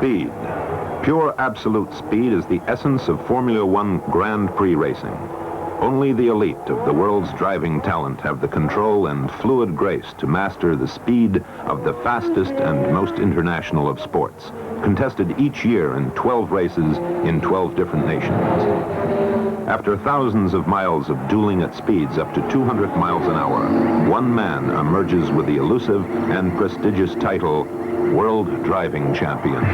Speed. Pure absolute speed is the essence of Formula One Grand Prix racing. Only the elite of the world's driving talent have the control and fluid grace to master the speed of the fastest and most international of sports, contested each year in 12 races in 12 different nations. After thousands of miles of dueling at speeds up to 200 miles an hour, one man emerges with the elusive and prestigious title, World Driving Champion.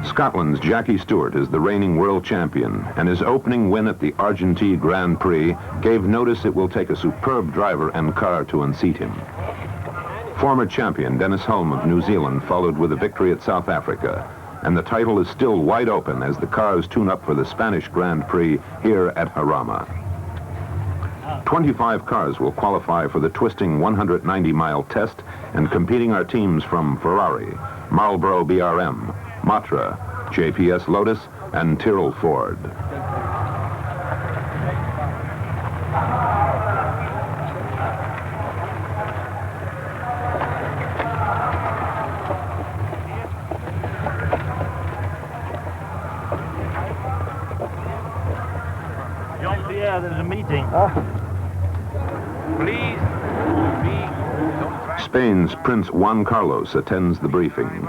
Scotland's Jacky Stewart is the reigning world champion, and his opening win at the Argentine Grand Prix gave notice it will take a superb driver and car to unseat him. Former champion Dennis Hulme of New Zealand followed with a victory at South Africa, and the title is still wide open as the cars tune up for the Spanish Grand Prix here at Jarama. 25 cars will qualify for the twisting 190-mile test, and competing are teams from Ferrari, Marlboro BRM, Matra, JPS Lotus, and Tyrrell Ford. Jean-Pierre, there's a meeting. Please. Spain's Prince Juan Carlos attends the briefing.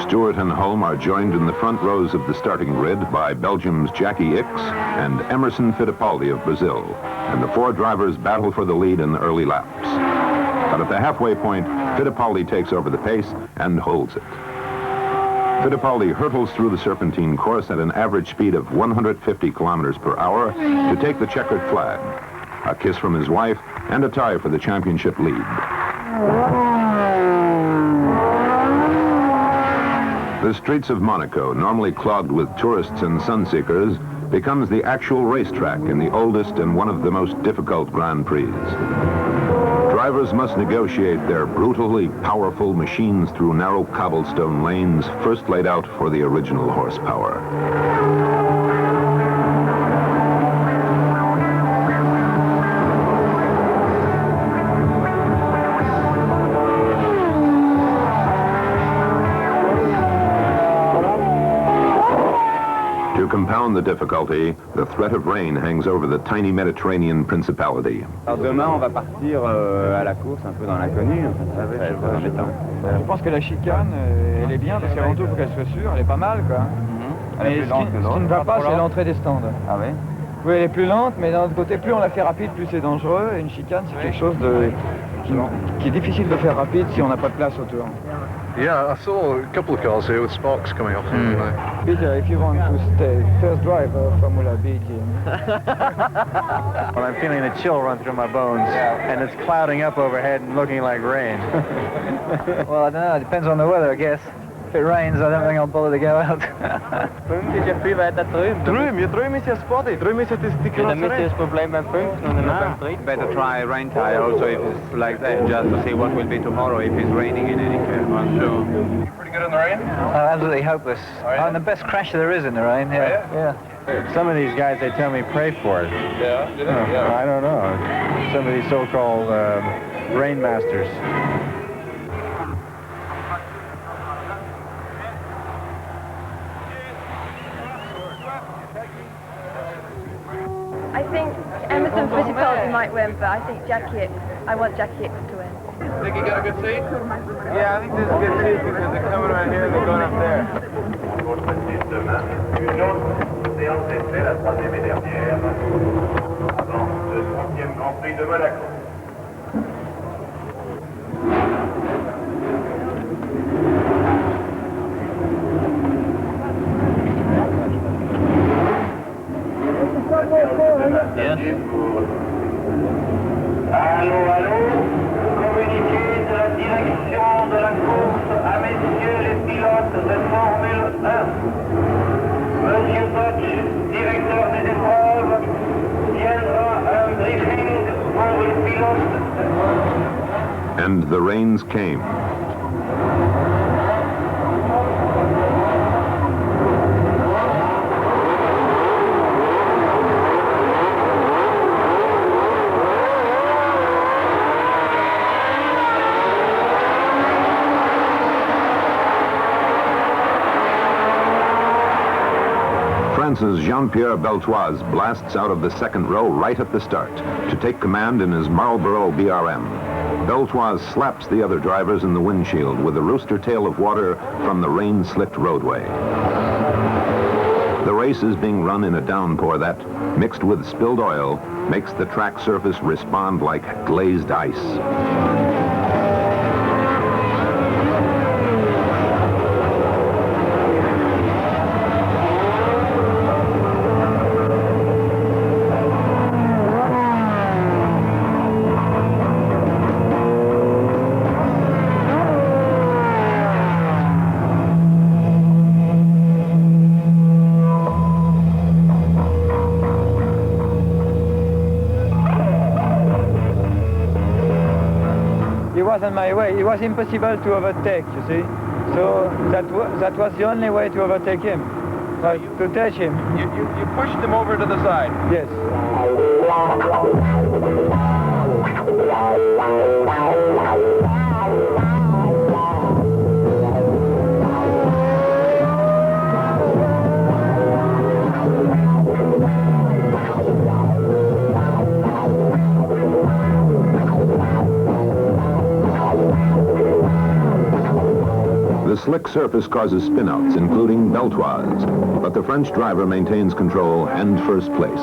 Stewart and Hulme are joined in the front rows of the starting grid by Belgium's Jacky Ickx and Emerson Fittipaldi of Brazil, and the four drivers battle for the lead in the early laps. But at the halfway point, Fittipaldi takes over the pace and holds it. Fittipaldi hurtles through the serpentine course at an average speed of 150 kilometers per hour to take the checkered flag, a kiss from his wife, and a tie for the championship lead. The streets of Monaco, normally clogged with tourists and sunseekers, becomes the actual racetrack in the oldest and one of the most difficult Grand Prix. Drivers must negotiate their brutally powerful machines through narrow cobblestone lanes first laid out for the original horsepower. To compound the difficulty, the threat of rain hangs over the tiny Mediterranean principality. Alors demain, on va partir à la course, un peu dans l'inconnu. Je pense que la chicane, elle est bien, parce qu'avant tout, il faut qu'elle soit sûre, elle est pas mal, quoi. Mais ce qui ne va pas, c'est l'entrée des stands. Ah oui? Oui, elle est plus lente, mais d'un autre côté, plus on la fait rapide, plus c'est dangereux. Et une chicane, c'est quelque chose qui est difficile de faire rapide si on n'a pas de place autour. Yeah, I saw a couple of cars here with sparks coming off them. Peter, if you want to stay, first drive Formula B team. Well, I'm feeling a chill run through my bones, and it's clouding up overhead and looking like rain. Well, I don't know, it depends on the weather, I guess. If it rains, I don't think I'll bother to go out. Punkt is je veel weiter drüben. Drüben ist ja Spotty, drüben ist ja die Ja, dann müsste das Problem beim 5. und dann beim 3. Better try rain tire also if it's like that, just to see what will be tomorrow if it's raining in any case. Sure. Pretty good in the rain? Absolutely hopeless. I'm the best crasher there is in the rain. Yeah. Some of these guys, they tell me pray for it. Yeah. I don't know. Some of these so-called rain masters. I think Emerson Fittipaldi might win, but I think I want Jacky Ickx to win. Think you got a good seat? Yeah, I think this is a good seat because they're coming around here and they're going up there. Une autre séance est faite, la troisième et dernière, avant le 30e Grand Prix de Monaco. Allô, communiqué de la direction de la course à messieurs les pilotes de Formule 1. Monsieur Dodge, directeur des épreuves, tiendra un briefing pour les pilotes. And the rains came. France's Jean-Pierre Beltoise blasts out of the second row right at the start to take command in his Marlboro BRM. Beltoise slaps the other drivers in the windshield with a rooster tail of water from the rain-slicked roadway. The race is being run in a downpour that, mixed with spilled oil, makes the track surface respond like glazed ice. On my way. It was impossible to overtake, you see. So that was the only way to overtake him, like to touch him. You pushed him over to the side. Yes. The slick surface causes spinouts, including Beltoise, but the French driver maintains control and first place.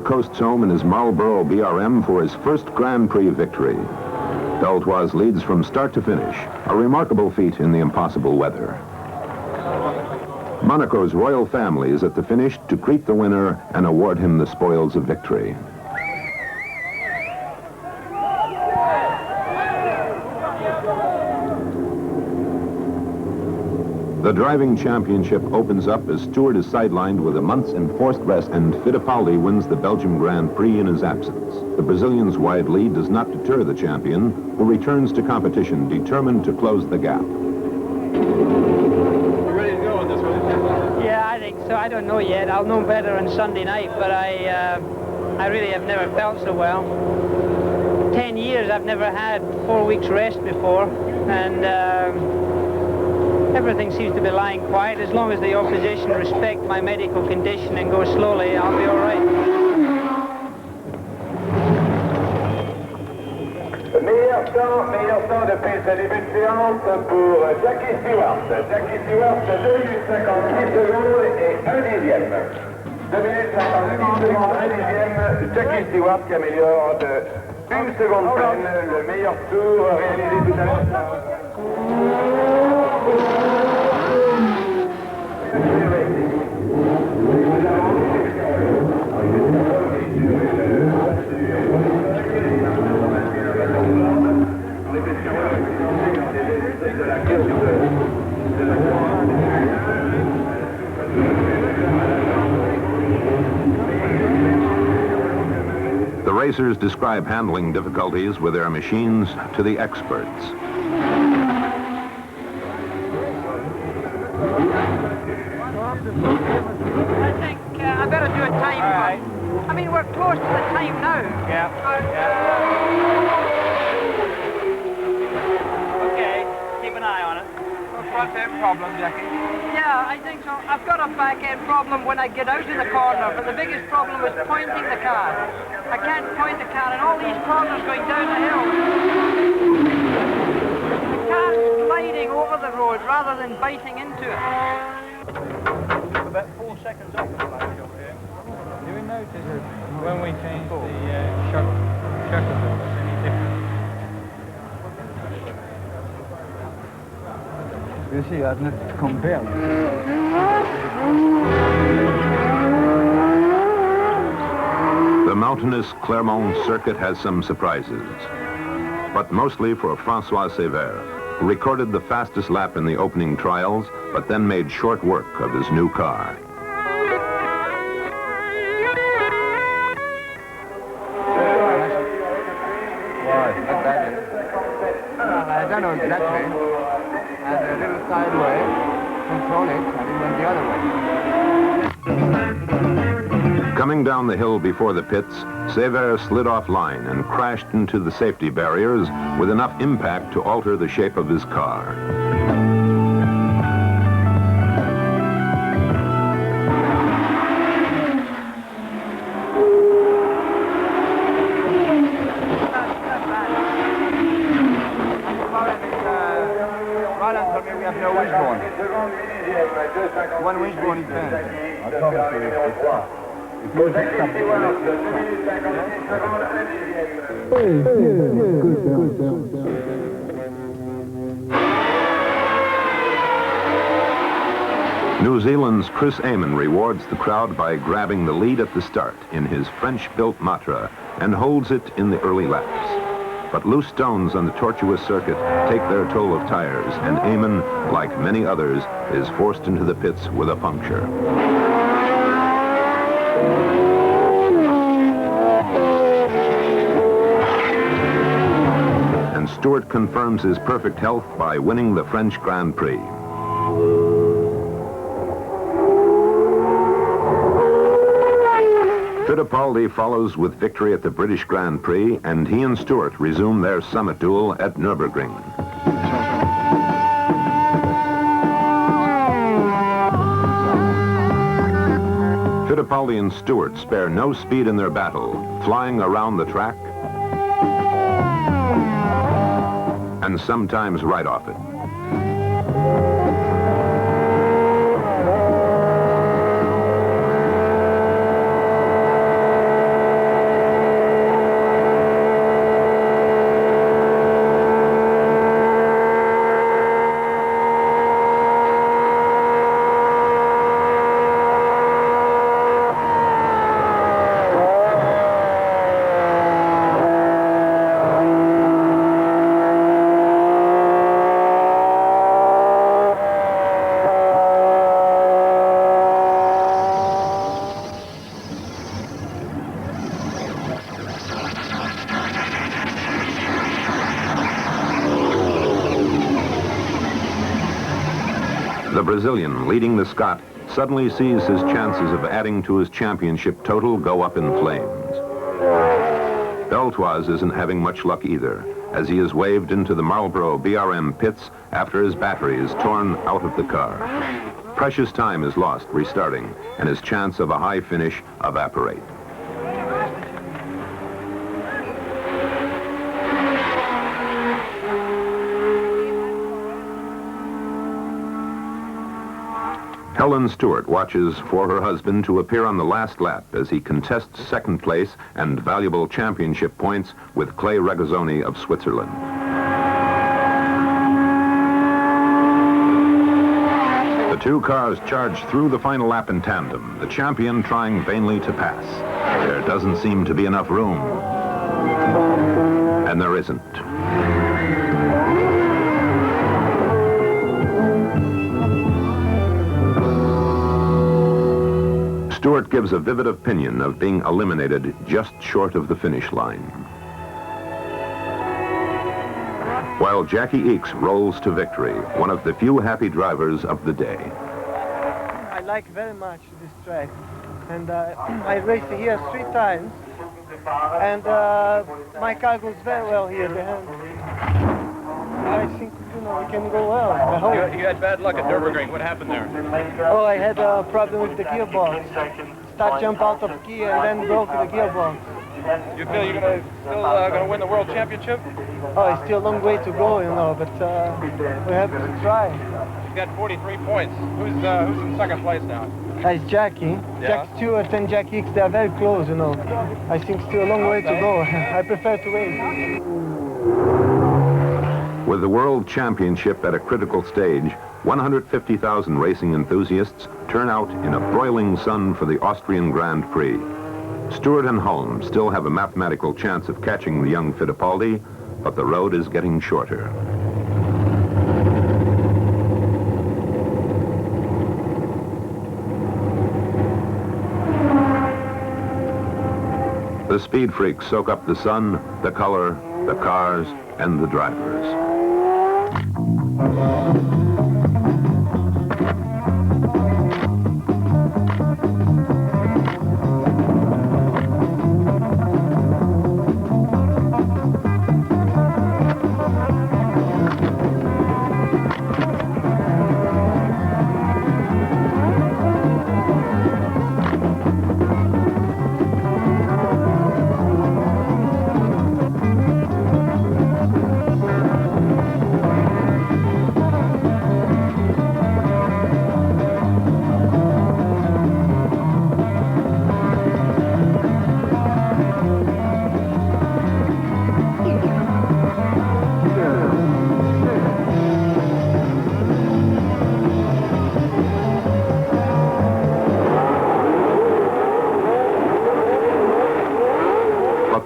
Coasts home in his Marlboro BRM for his first Grand Prix victory. Beltoise leads from start to finish, a remarkable feat in the impossible weather. Monaco's royal family is at the finish to greet the winner and award him the spoils of victory. The driving championship opens up as Stewart is sidelined with a month's enforced rest, and Fittipaldi wins the Belgium Grand Prix in his absence. The Brazilian's wide lead does not deter the champion, who returns to competition determined to close the gap. You ready to go on this one? Yeah, I think so. I don't know yet. I'll know better on Sunday night, but I really have never felt so well. 10 years I've never had 4 weeks rest before, and everything seems to be lying quiet. As long as the opposition respect my medical condition and go slowly, I'll be all right. Meilleur temps depuis ce début de séance pour Jacky Stewart. Jacky Stewart, 2 minutes 56 secondes et 1 dixième. minutes 56 secondes, Réine, Jacky Stewart qui améliore de 1 seconde peine le meilleur tour réalisé tout à l'heure. The racers describe handling difficulties with their machines to the experts. I think I better do a time. Right. I mean, we're close to the time now. Yeah. Okay, keep an eye on it. Front end problem, Jacky. Yeah, I think so. I've got a back end problem when I get out of the corner, but the biggest problem is pointing the car. I can't point the car in all these corners going down the hill. The car's gliding over the road rather than biting into it. About 4 seconds off the flash over here. Do we notice when we change the shutter what's any different? You see, I've not compared. The mountainous Clermont circuit has some surprises, but mostly for Francois Sever, who recorded the fastest lap in the opening trials, but then made short work of his new car. I don't know exactly. And a little sideways, control it, and it went the other way. Coming down the hill before the pits, Sever slid off line and crashed into the safety barriers with enough impact to alter the shape of his car. One wishbone is New Zealand's Chris Amon rewards the crowd by grabbing the lead at the start in his French-built Matra and holds it in the early laps. But loose stones on the tortuous circuit take their toll of tires, and Amon, like many others, is forced into the pits with a puncture. And Stewart confirms his perfect health by winning the French Grand Prix. Fittipaldi follows with victory at the British Grand Prix, and he and Stewart resume their summit duel at Nürburgring. Fittipaldi and Stewart spare no speed in their battle, flying around the track and sometimes right off it. The Brazilian, leading the Scot, suddenly sees his chances of adding to his championship total go up in flames. Beltoise isn't having much luck either, as he is waved into the Marlboro BRM pits after his battery is torn out of the car. Precious time is lost restarting, and his chance of a high finish evaporate. Helen Stewart watches for her husband to appear on the last lap as he contests second place and valuable championship points with Clay Regazzoni of Switzerland. The two cars charge through the final lap in tandem, the champion trying vainly to pass. There doesn't seem to be enough room. And there isn't. Stewart gives a vivid opinion of being eliminated just short of the finish line. While Jacky Ickx rolls to victory, one of the few happy drivers of the day. I like very much this track, and I raced here 3 times, and my car goes very well here behind. I think, you know, we can go well. I hope. You had bad luck at Nürburgring. What happened there? Oh, I had a problem with the gearbox. Start jump out of gear and then broke the gearbox. You feel you're still gonna win the world championship? Oh, it's still a long way to go, you know, but we have to try. You got 43 points. Who's in second place now? It's Jacky. Yeah. Jack Stewart and Jacky Ickx, they are very close, you know. I think still a long way to go. I prefer to wait. With the World Championship at a critical stage, 150,000 racing enthusiasts turn out in a broiling sun for the Austrian Grand Prix. Stewart and Holmes still have a mathematical chance of catching the young Fittipaldi, but the road is getting shorter. The speed freaks soak up the sun, the color, the cars, and the drivers.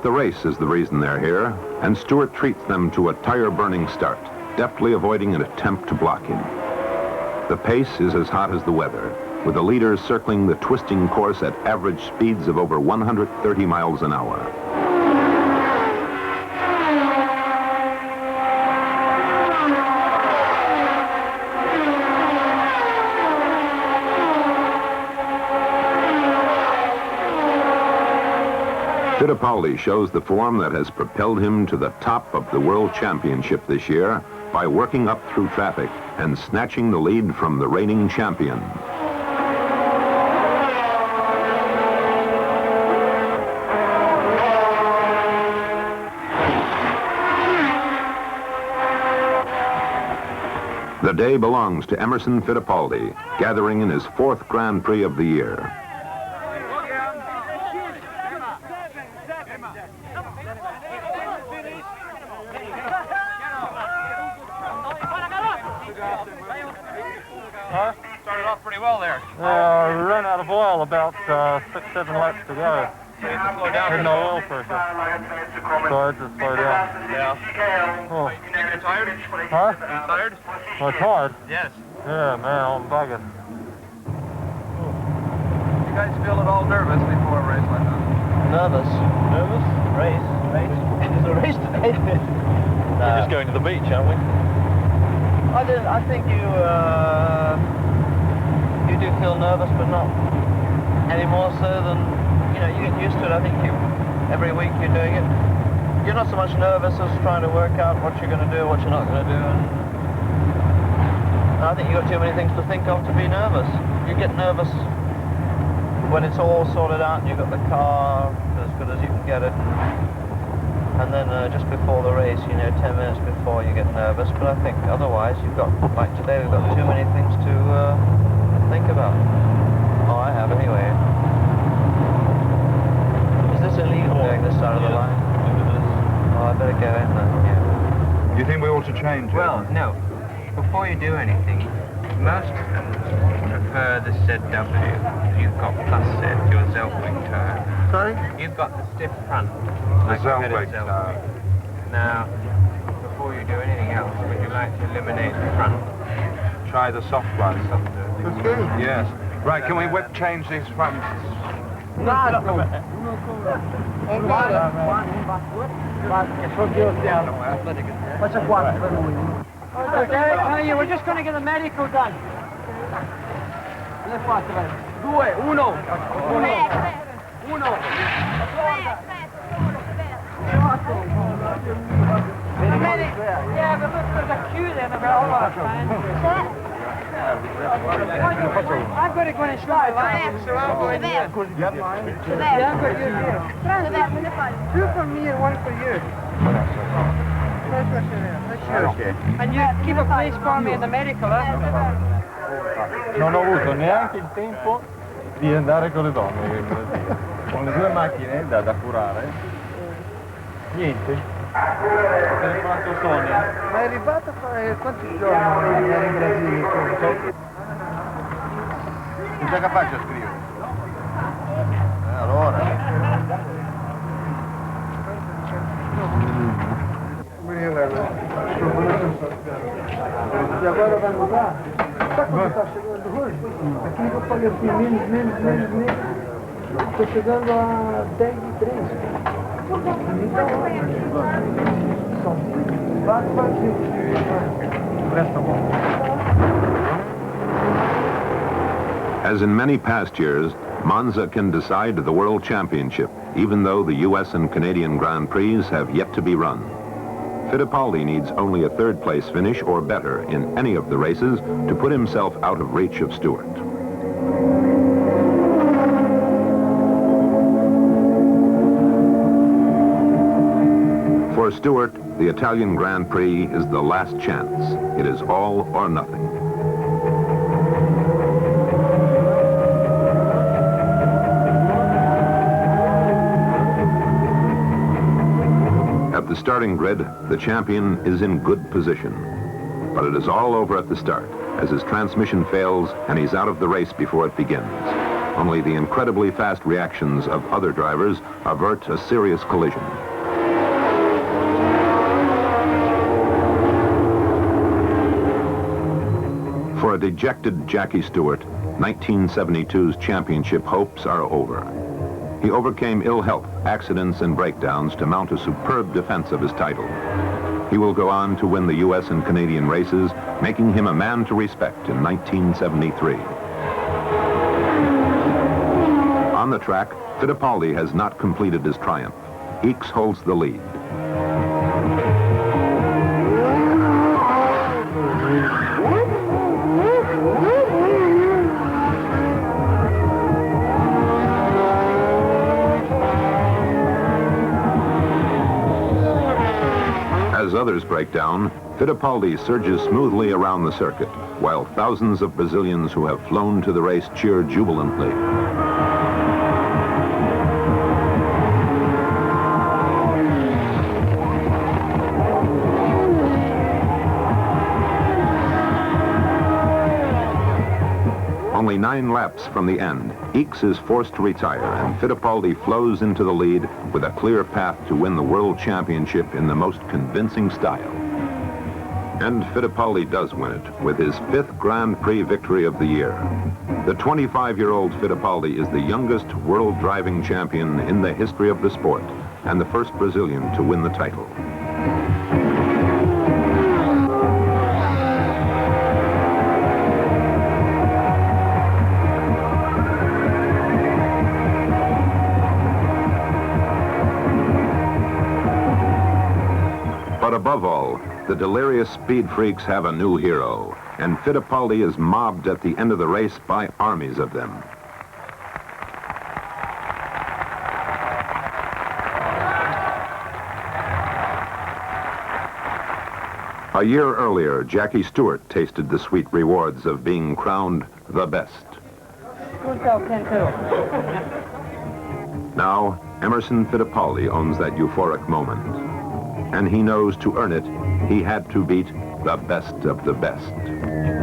The race is the reason they're here, and Stewart treats them to a tire-burning start, deftly avoiding an attempt to block him. The pace is as hot as the weather, with the leaders circling the twisting course at average speeds of over 130 miles an hour. Fittipaldi shows the form that has propelled him to the top of the World Championship this year by working up through traffic and snatching the lead from the reigning champion. The day belongs to Emerson Fittipaldi, gathering in his 4th Grand Prix of the year. Started off pretty well there. Ran out of oil about 6-7 laps to go. So you have to slow down. Had no oil pressure. So I had to slow down. Yeah. Oh. You think you're tired? Huh? You tired? Am I tired? Yes. Yeah, man, I'm buggered. You guys feel at all nervous before a race like that? Nervous. Nervous? Race? It's a race today. We're just going to the beach, aren't we? I think you do feel nervous, but not any more so than, you know, you get used to it. I think every week you're doing it. You're not so much nervous as trying to work out what you're going to do, what you're not going to do. And I think you've got too many things to think of to be nervous. You get nervous when it's all sorted out and you've got the car as good as you can get it. And then just before the race, you know, 10 minutes before you get nervous. But I think otherwise you've got, like today, we've got too many things to Think about it. Oh, I have anyway. Is this illegal doing this side of the line? Oh, I better go in then. Yeah. Do you think we ought to change it? Well, no. Before you do anything, most of them prefer the ZW. You've got plus set, your Zellwing tire. Sorry? You've got the stiff front, like The you had Zellwing at Zellwing. Now, before you do anything else, would you like to eliminate the front? Try the soft one. Okay. Yes. Right, can we whip change these fronts? Okay, we're just going to get the medical done. Uno. Yeah, but look, there's a queue there, but all right, man. I've got to go and start the line, so I'll go in here. Yeah, I've got yours here. Two for me and one for you. And you keep a place for me in the medical, Non ho avuto neanche il tempo di andare con le donne, con le due macchine da curare. Niente. Ho telefonato a Sonia. Ma è arrivato a fare quanti giorni eri in Brasile? Cosa che faccio a scrivere? Allora. E agora vai mudar? Sabe quanto está chegando hoje? Aqui eu falei assim, menos. Estou chegando a 10 e 3. Então, vai Presta bom. As in many past years, Monza can decide the World Championship, even though the U.S. and Canadian Grand Prix have yet to be run. Fittipaldi needs only a third-place finish or better in any of the races to put himself out of reach of Stewart. For Stewart, the Italian Grand Prix is the last chance. It is all or nothing. At the starting grid, the champion is in good position. But it is all over at the start, as his transmission fails and he's out of the race before it begins. Only the incredibly fast reactions of other drivers avert a serious collision. For a dejected Jacky Stewart, 1972's championship hopes are over. He overcame ill health, accidents, and breakdowns to mount a superb defense of his title. He will go on to win the U.S. and Canadian races, making him a man to respect in 1973. On the track, Fittipaldi has not completed his triumph. Ickx holds the lead. As others break down, Fittipaldi surges smoothly around the circuit, while thousands of Brazilians who have flown to the race cheer jubilantly. Only 9 laps from the end, Ickx is forced to retire, and Fittipaldi flows into the lead with a clear path to win the World Championship in the most convincing style. And Fittipaldi does win it, with his 5th Grand Prix victory of the year. The 25-year-old Fittipaldi is the youngest world driving champion in the history of the sport, and the first Brazilian to win the title. But above all, the delirious speed freaks have a new hero, and Fittipaldi is mobbed at the end of the race by armies of them. A year earlier, Jacky Stewart tasted the sweet rewards of being crowned the best. Now, Emerson Fittipaldi owns that euphoric moment. And he knows to earn it, he had to beat the best of the best.